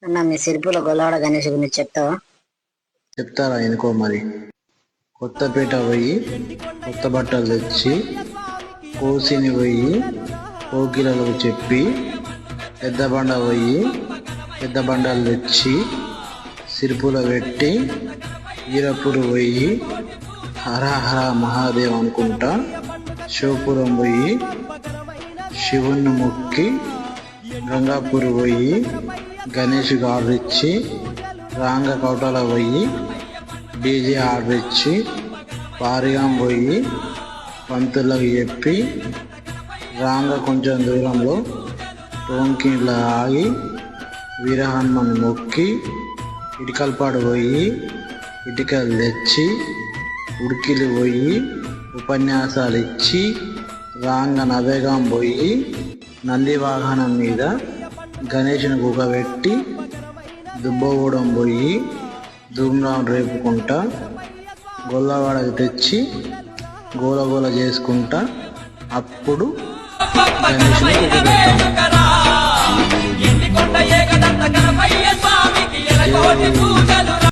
అన్న మీ సిరిపుల గొల్లవాడ గణేష్ గురించి చెప్తావా? చెప్తారా ఎనుకో మరి. కొత్తపేట పోయి కొత్త బట్టలు తెచ్చి కోసిని పోయి కోకిలకు చెప్పి పెద్ద బండ పోయి పెద్ద బండలు తెచ్చి సిరిపుల పెట్టి ఈరపురు పోయి హర హర మహాదేవ్ అనుకుంటా శివపురం పోయి శివుణ్ణి మొక్కి గంగాపూర్ పోయి గణేష్కి ఆర్డర్ ఇచ్చి రాంగ కౌటాల పోయి డీజే ఆర్డర్ ఇచ్చి పారిగాం పోయి పంతులకు చెప్పి రాంగ కొంచెం దూరంలో టోంకిన్లో ఆగి వీరహనుమని మొక్కి ఇటుకలపాడు పోయి ఇటుకలు తెచ్చి ఉడికిలు పోయి ఉపన్యాసాలు ఇచ్చి రాంగ నవేగాం పోయి నంది వాహనం మీద గణేష్ని గుగబెట్టి దుబ్బగూడెం పోయి ధూమ్రాం రేపుకుంటా గొల్లవాడకి తెచ్చి గోలగోల చేసుకుంటా అప్పుడు గణేష్ని గుగబెట్టాము.